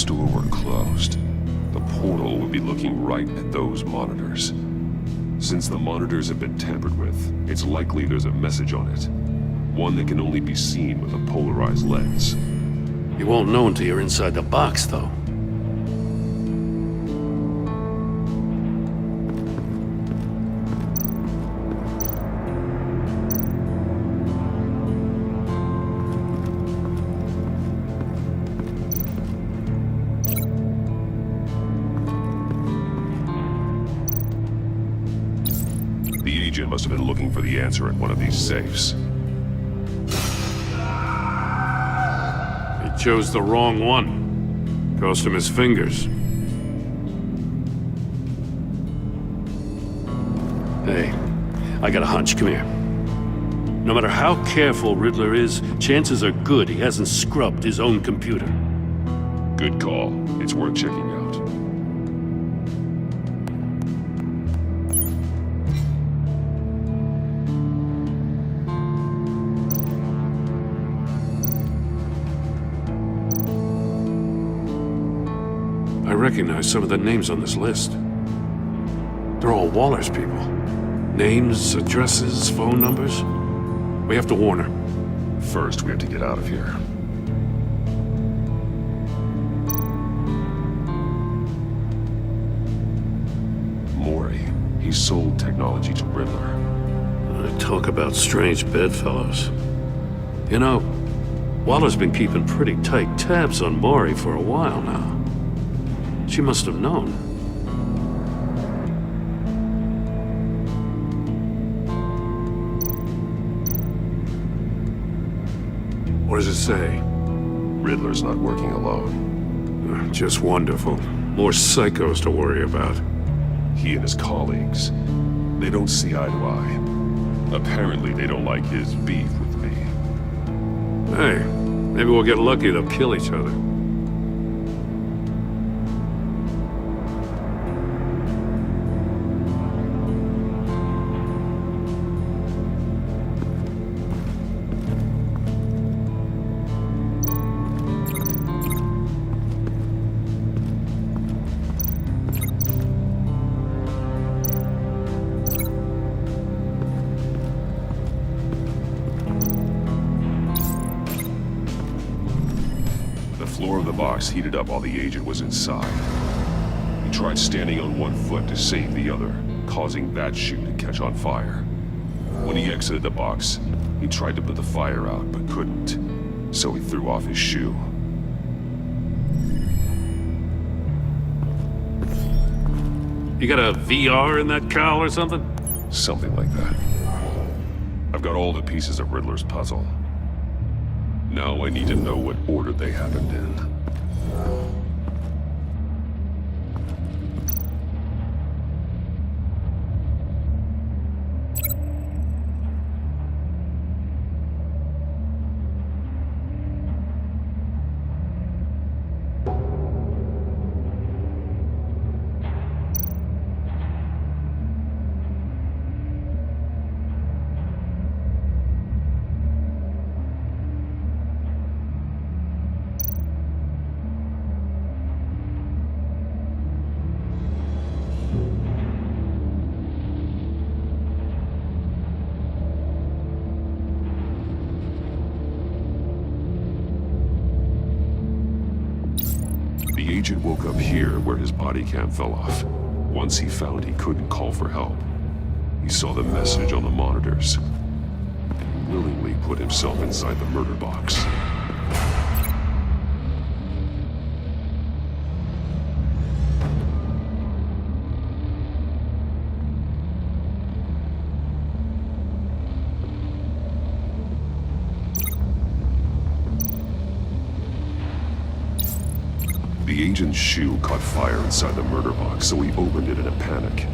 store were closed, the portal would be looking right at those monitors. Since the monitors have been tampered with, it's likely there's a message on it. One that can only be seen with a polarized lens. You won't know until you're inside the box, though. The agent must have been looking for the answer in one of these safes. He chose the wrong one. Cost him his fingers. Hey, I got a hunch. Come here. No matter how careful Riddler is, chances are good he hasn't scrubbed his own computer. Good call. It's worth checking out. I recognize some of the names on this list. They're all Waller's people. Names, addresses, phone numbers. We have to warn her. First, we have to get out of here. Mori. He sold technology to Riddler. Talk about strange bedfellows. You know, Waller's been keeping pretty tight tabs on Mori for a while now. She must have known. What does it say? Riddler's not working alone. Just wonderful. More psychos to worry about. He and his colleagues, they don't see eye to eye. Apparently they don't like his beef with me. Hey, maybe we'll get lucky they'll kill each other. The floor of the box heated up while the agent was inside. He tried standing on one foot to save the other, causing that shoe to catch on fire. When he exited the box, he tried to put the fire out, but couldn't, so he threw off his shoe. You got a VR in that cowl or something? Something like that. I've got all the pieces of Riddler's puzzle. Now I need to know what order they happened in. The agent woke up here where his body cam fell off. Once he found he couldn't call for help, he saw the message on the monitors and willingly put himself inside the murder box. The agent's shoe caught fire inside the murder box, so he opened it in a panic.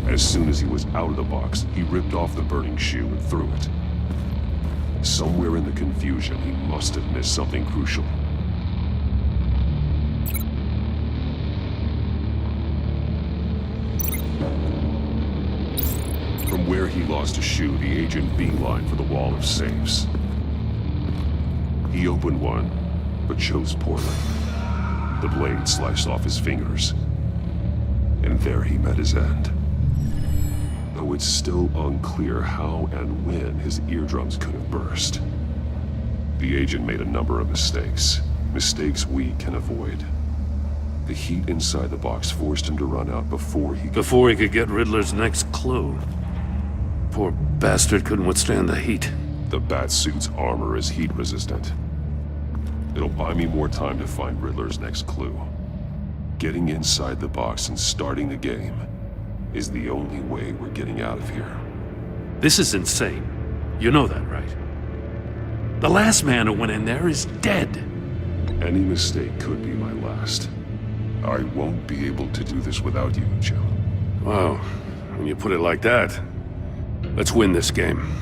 As soon as he was out of the box, he ripped off the burning shoe and threw it. Somewhere in the confusion, he must have missed something crucial. From where he lost a shoe, the agent beelined for the wall of safes. He opened one, but chose poorly. The blade sliced off his fingers. And there he met his end. Though it's still unclear how and when his eardrums could have burst. The agent made a number of mistakes. Mistakes we can avoid. The heat inside the box forced him to run out before he could get Riddler's next clue. Poor bastard couldn't withstand the heat. The Batsuit's armor is heat resistant. It'll buy me more time to find Riddler's next clue. Getting inside the box and starting the game is the only way we're getting out of here. This is insane. You know that, right? The last man who went in there is dead. Any mistake could be my last. I won't be able to do this without you, Jim. Well, when you put it like that, let's win this game.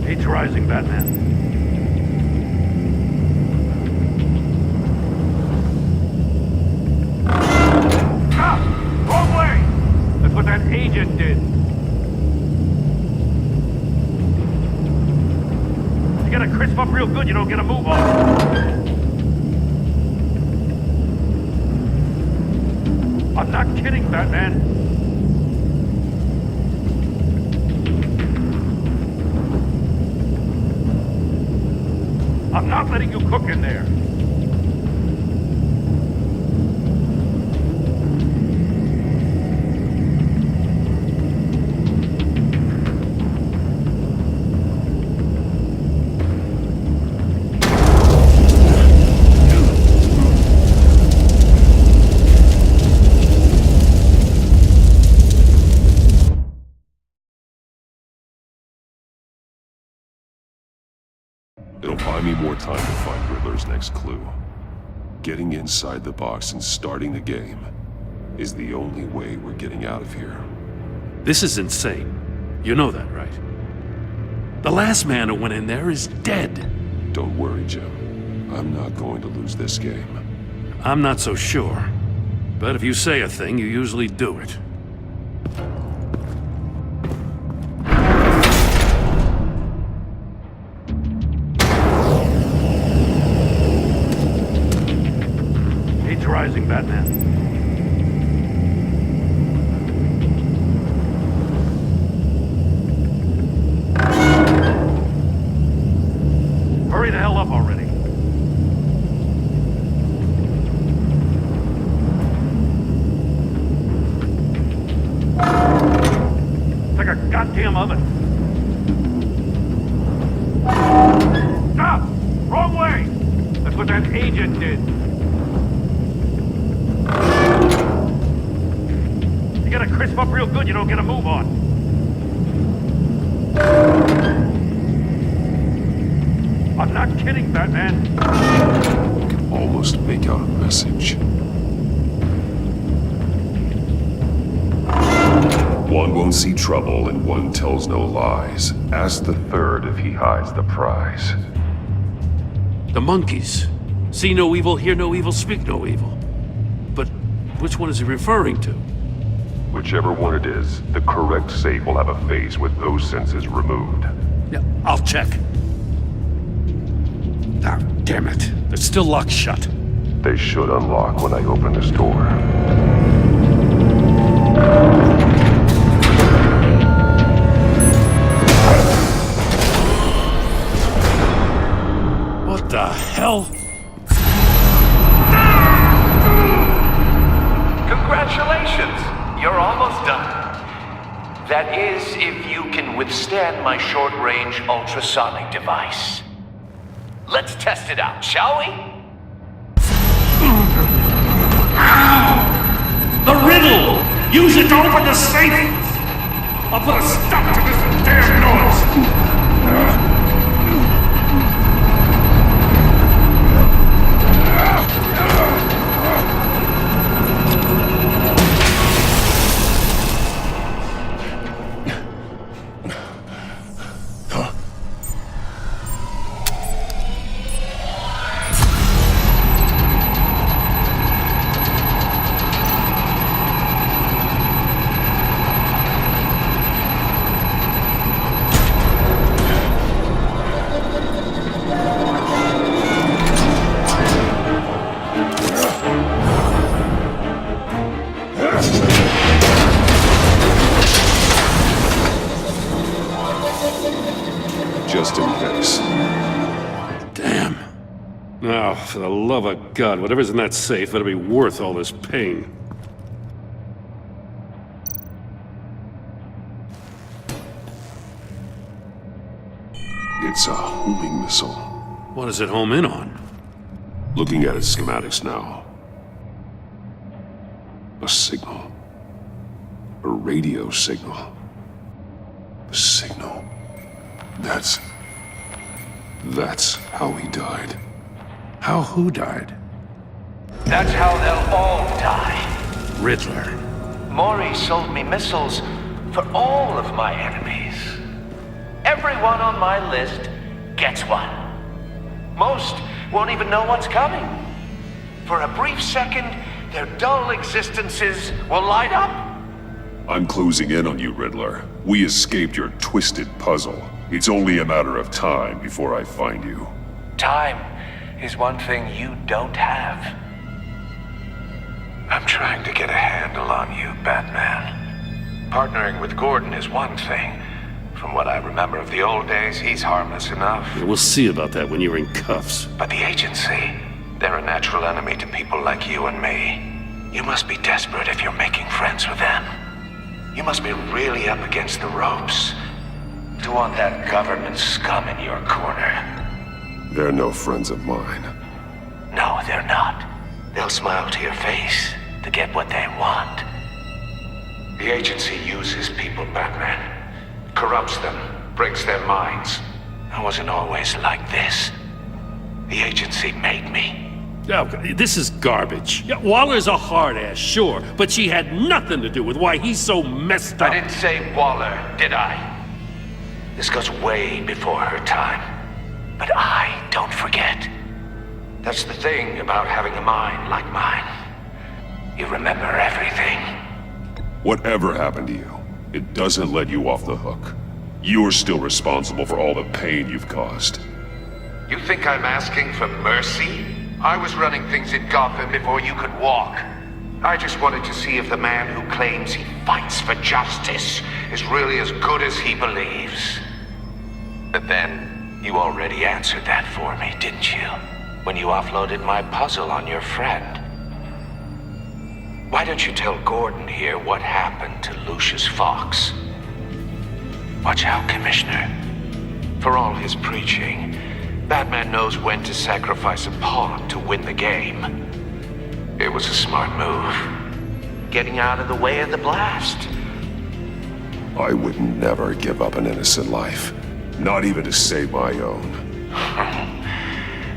Heat's rising, Batman. Wrong way! That's what that agent did. You gotta crisp up real good, you don't get a move on. I'm not kidding, Batman. I'm not letting you cook in there. It'll buy me more time to find Riddler's next clue. Getting inside the box and starting the game is the only way we're getting out of here. This is insane. You know that, right? The last man who went in there is dead. Don't worry, Jim. I'm not going to lose this game. I'm not so sure. But if you say a thing, you usually do it. Heat's rising, Batman. Hurry the hell up already. It's like a goddamn oven. Stop! Wrong way! That's what that agent did. You gotta crisp up real good, you don't get a move on. I'm not kidding, Batman. I can almost make out a message. One won't see trouble and one tells no lies. Ask the third if he hides the prize. The monkeys. See no evil, hear no evil, speak no evil. But which one is he referring to? Whichever one it is, the correct safe will have a face with those senses removed. Yeah, I'll check. Ah, damn it. They're still locked shut. They should unlock when I open this door. What the hell? Congratulations! You're almost done. That is, if you can withstand my short-range ultrasonic device. Let's test it out, shall we? The riddle! Use it to open the safe! I'll put a stop to this damn noise! just in case. Damn. Now, for the love of God, whatever's in that safe better be worth all this pain. It's a homing missile. What does it home in on? Looking at its schematics now. A signal. A radio signal. A signal. That's how he died. How who died? That's how they'll all die. Riddler. Maury sold me missiles for all of my enemies. Everyone on my list gets one. Most won't even know what's coming. For a brief second, their dull existences will light up. I'm closing in on you, Riddler. We escaped your twisted puzzle. It's only a matter of time before I find you. Time is one thing you don't have. I'm trying to get a handle on you, Batman. Partnering with Gordon is one thing. From what I remember of the old days, he's harmless enough. Yeah, we'll see about that when you're in cuffs. But the agency, they're a natural enemy to people like you and me. You must be desperate if you're making friends with them. You must be really up against the ropes to want that government scum in your corner. They're no friends of mine. No, they're not. They'll smile to your face to get what they want. The agency uses people, Batman. Corrupts them, breaks their minds. I wasn't always like this. The agency made me. Oh, this is garbage. Yeah, Waller's a hard-ass, sure, but she had nothing to do with why he's so messed up. I didn't say Waller, did I? This goes way before her time. But I don't forget. That's the thing about having a mind like mine. You remember everything. Whatever happened to you, it doesn't let you off the hook. You're still responsible for all the pain you've caused. You think I'm asking for mercy? I was running things in Gotham before you could walk. I just wanted to see if the man who claims he fights for justice is really as good as he believes. But then, you already answered that for me, didn't you? When you offloaded my puzzle on your friend. Why don't you tell Gordon here what happened to Lucius Fox? Watch out, Commissioner. For all his preaching, Batman knows when to sacrifice a pawn to win the game. It was a smart move. Getting out of the way of the blast. I would never give up an innocent life. Not even to save my own.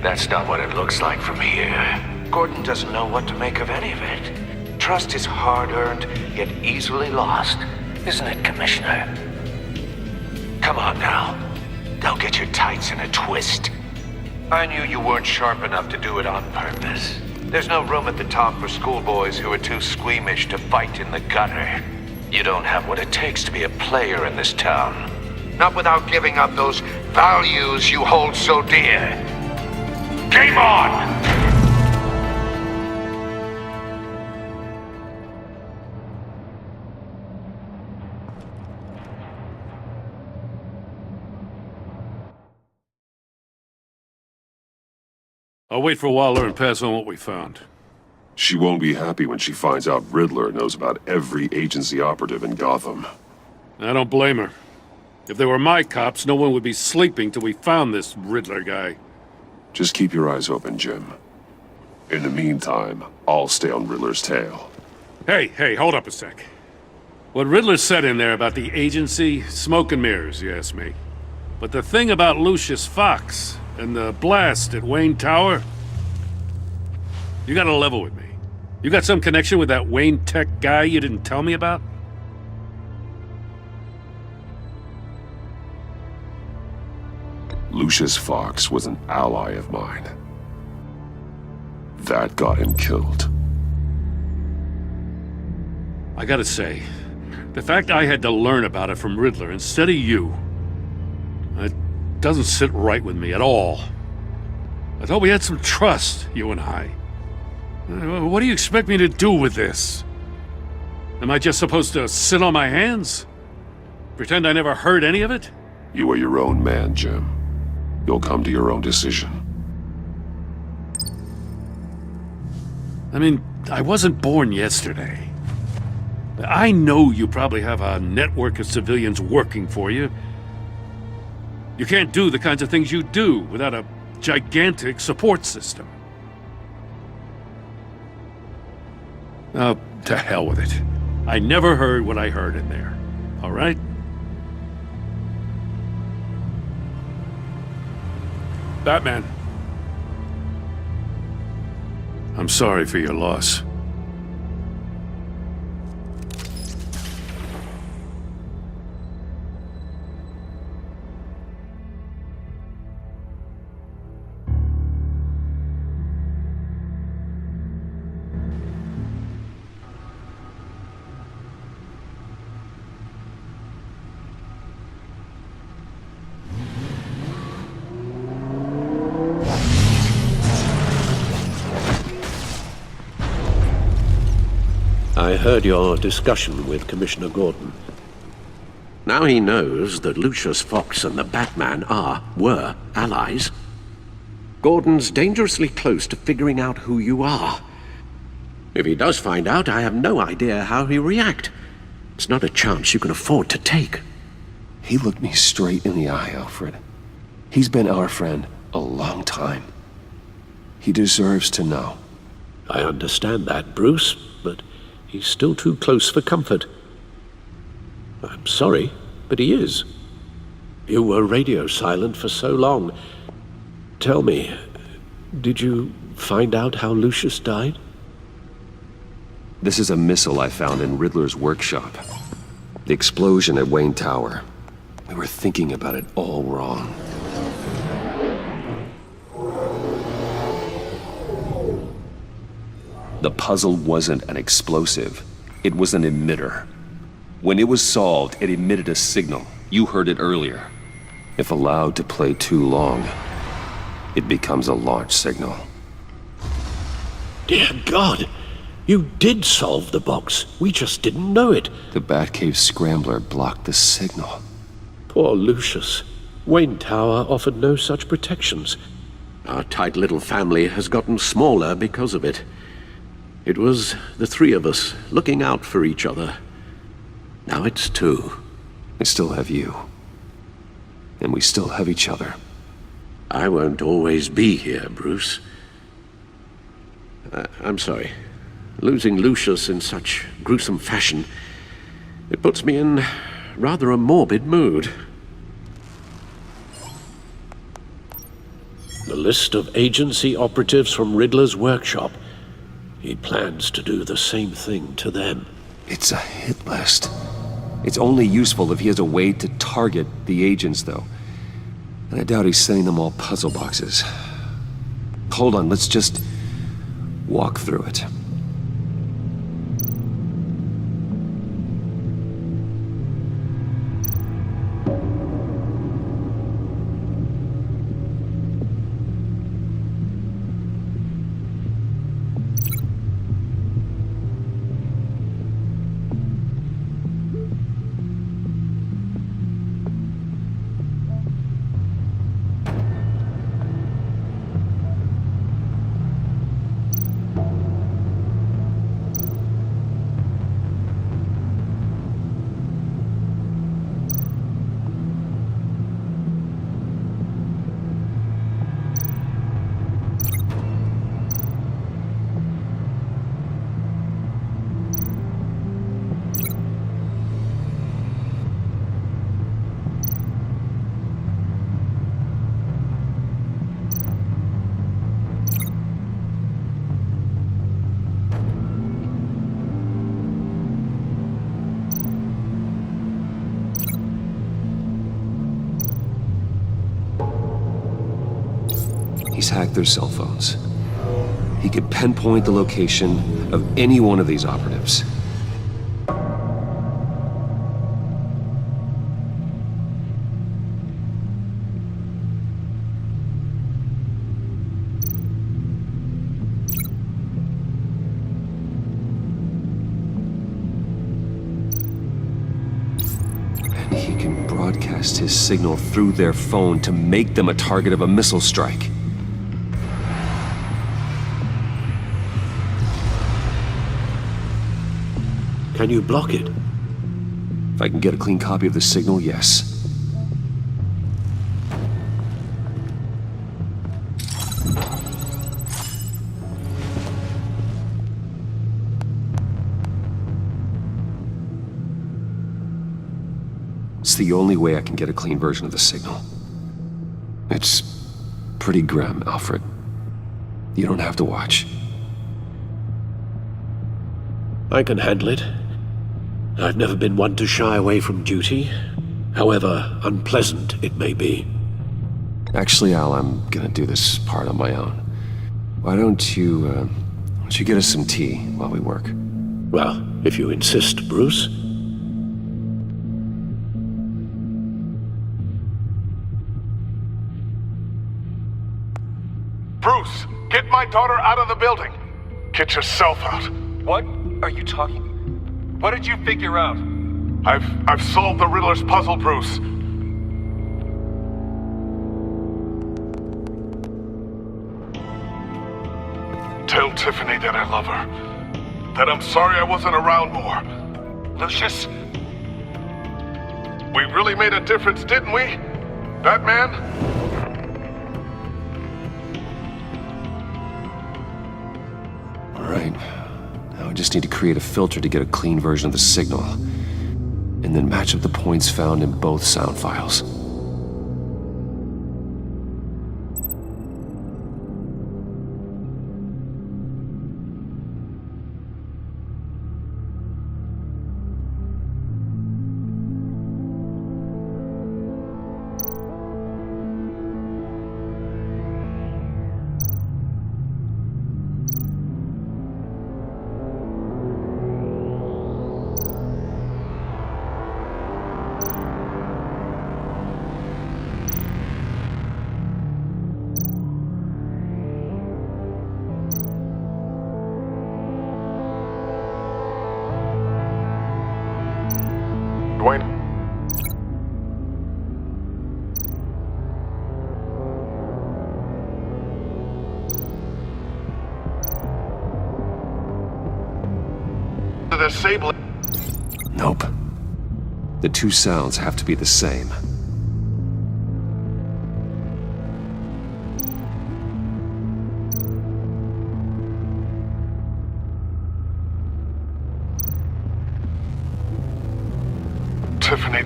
That's not what it looks like from here. Gordon doesn't know what to make of any of it. Trust is hard-earned, yet easily lost. Isn't it, Commissioner? Come on now. Don't get your tights in a twist. I knew you weren't sharp enough to do it on purpose. There's no room at the top for schoolboys who are too squeamish to fight in the gutter. You don't have what it takes to be a player in this town. Not without giving up those values you hold so dear. Game on! I'll wait for Waller and pass on what we found. She won't be happy when she finds out Riddler knows about every agency operative in Gotham. I don't blame her. If they were my cops, no one would be sleeping till we found this Riddler guy. Just keep your eyes open, Jim. In the meantime, I'll stay on Riddler's tail. Hey, hold up a sec. What Riddler said in there about the agency, smoke and mirrors, you ask me. But the thing about Lucius Fox and the blast at Wayne Tower, you gotta level with me. You got some connection with that Wayne Tech guy you didn't tell me about? Lucius Fox was an ally of mine. That got him killed. I gotta say, the fact I had to learn about it from Riddler instead of you, it doesn't sit right with me at all. I thought we had some trust, you and I. What do you expect me to do with this? Am I just supposed to sit on my hands? Pretend I never heard any of it? You are your own man, Jim. You'll come to your own decision. I mean, I wasn't born yesterday. I know you probably have a network of civilians working for you. You can't do the kinds of things you do without a gigantic support system. Oh, to hell with it. I never heard what I heard in there. All right? Batman. I'm sorry for your loss. I heard your discussion with Commissioner Gordon. Now he knows that Lucius Fox and the Batman were allies. Gordon's dangerously close to figuring out who you are. If he does find out, I have no idea how he'll react. It's not a chance you can afford to take. He looked me straight in the eye, Alfred. He's been our friend a long time. He deserves to know. I understand that, Bruce, but he's still too close for comfort. I'm sorry, but he is. You were radio silent for so long. Tell me, did you find out how Lucius died? This is a missile I found in Riddler's workshop. The explosion at Wayne Tower. We were thinking about it all wrong. The puzzle wasn't an explosive. It was an emitter. When it was solved, it emitted a signal. You heard it earlier. If allowed to play too long, it becomes a launch signal. Dear God! You did solve the box. We just didn't know it. The Batcave scrambler blocked the signal. Poor Lucius. Wayne Tower offered no such protections. Our tight little family has gotten smaller because of it. It was the three of us looking out for each other. Now it's two. I still have you. And we still have each other. I won't always be here, Bruce. I'm sorry. Losing Lucius in such gruesome fashion, it puts me in rather a morbid mood. The list of agency operatives from Riddler's workshop. He plans to do the same thing to them. It's a hit list. It's only useful if he has a way to target the agents, though. And I doubt he's sending them all puzzle boxes. Hold on, let's just walk through it. He's hacked their cell phones. He could pinpoint the location of any one of these operatives. And he can broadcast passed his signal through their phone to make them a target of a missile strike. Can you block it? If I can get a clean copy of the signal, yes. It's the only way I can get a clean version of the signal. It's pretty grim, Alfred. You don't have to watch. I can handle it. I've never been one to shy away from duty, however unpleasant it may be. Actually, Al, I'm gonna do this part on my own. Why don't you get us some tea while we work? Well, if you insist, Bruce. Bruce, get my daughter out of the building. Get yourself out. What are you talking? What did you figure out? I've solved the Riddler's puzzle, Bruce. Tell Tiffany that I love her. That I'm sorry I wasn't around more. Lucius? We really made a difference, didn't we? Batman? Alright. Now I just need to create a filter to get a clean version of the signal. And then match up the points found in both sound files. Dwayne? The disabling. Nope. The two sounds have to be the same. Tiffany.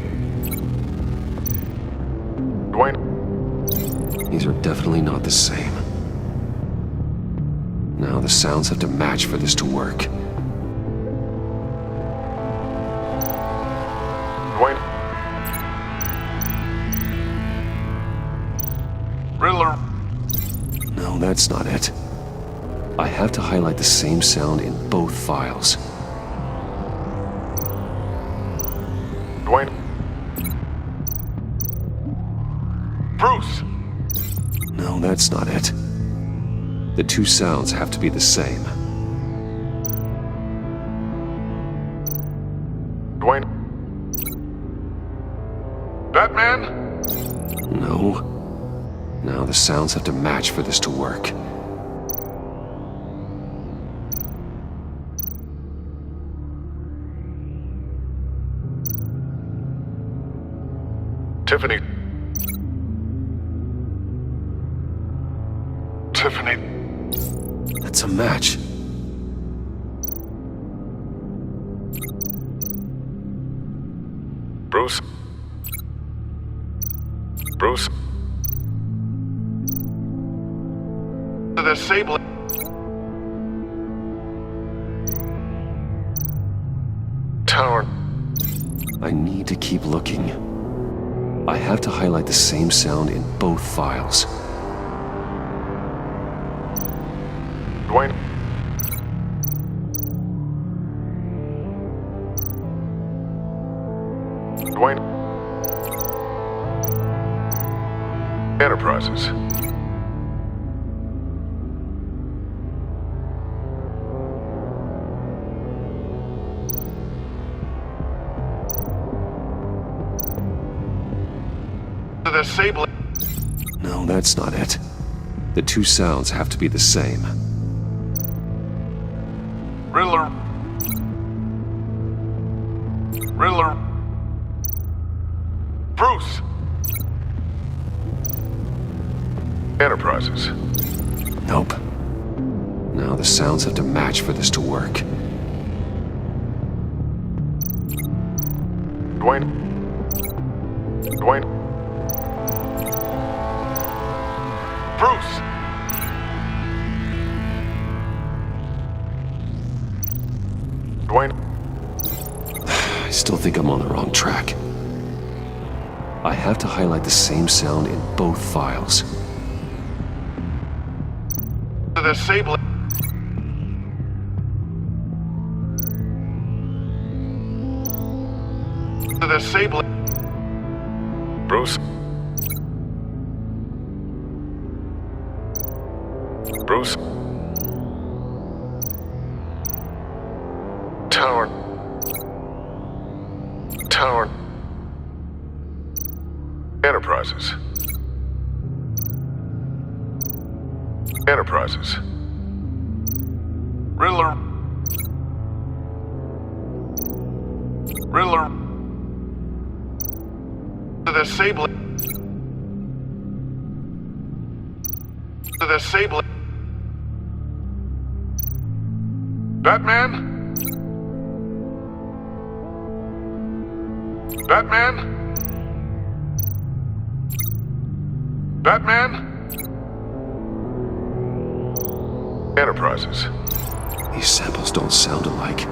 Dwayne? These are definitely not the same. Now the sounds have to match for this to work. Dwayne? Riddler. No, that's not it. I have to highlight the same sound in both files. Dwayne? Bruce! No, that's not it. The two sounds have to be the same. Dwayne? Batman? No. Now the sounds have to match for this to work. Tiffany. Tiffany. That's a match. Bruce. Bruce. The disabling. Tower. I need to keep looking. I have to highlight the same sound in both files. Dwayne. Dwayne. Enterprises. disable it. No, that's not it. The two sounds have to be the same. Riddler. Riddler. Bruce. Enterprises. Nope. Now the sounds have to match for this to work. Dwayne. Dwayne. Bruce. Dwayne. I still think I'm on the wrong track. I have to highlight the same sound in both files. Disable it. Disable it. Bruce. Bruce. Tower. Tower. Enterprises. Enterprises. Riddler. Riddler. Disable it. Disable it. Batman? Batman? Batman? Enterprises. These samples don't sound alike.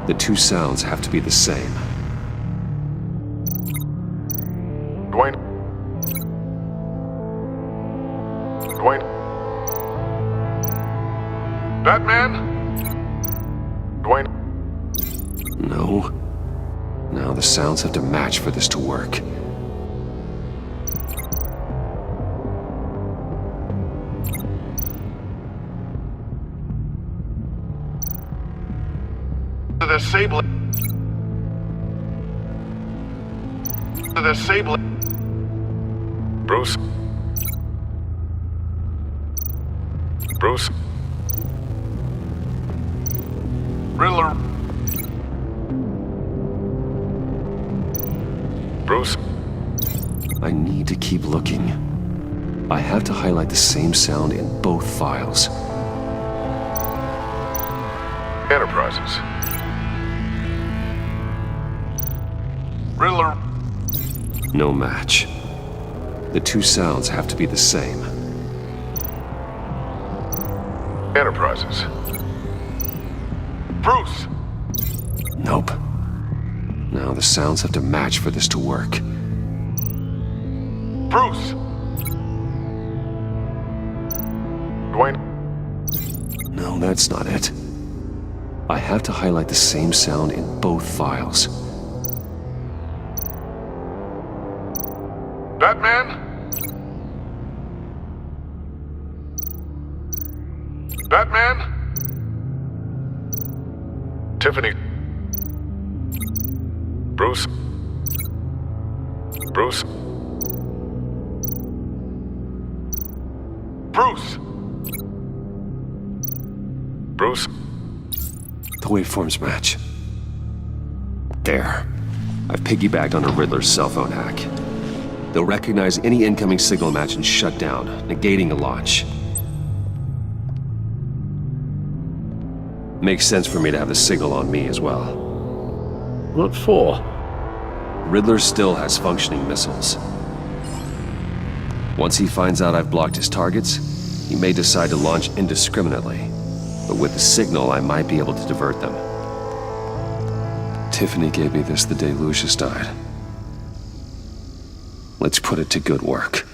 The two sounds have to be the same. Dwayne. Dwayne. Batman? Dwayne. No. Now the sounds have to match for this to work. Disable it. Disable it. Bruce. Bruce. Riddler. Bruce. I need to keep looking. I have to highlight the same sound in both files. Enterprises. Riddler. No match. The two sounds have to be the same. Enterprises. Bruce. Nope. Now the sounds have to match for this to work. Bruce. Dwayne. No, that's not it. I have to highlight the same sound in both files. Batman? Batman? Tiffany. Bruce. Bruce. Bruce. Bruce. The waveforms match. There. I've piggybacked on a Riddler's cell phone hack. They'll recognize any incoming signal match and shut down, negating a launch. Makes sense for me to have the signal on me as well. What for? Riddler still has functioning missiles. Once he finds out I've blocked his targets, he may decide to launch indiscriminately. But with the signal, I might be able to divert them. Tiffany gave me this the day Lucius died. Let's put it to good work.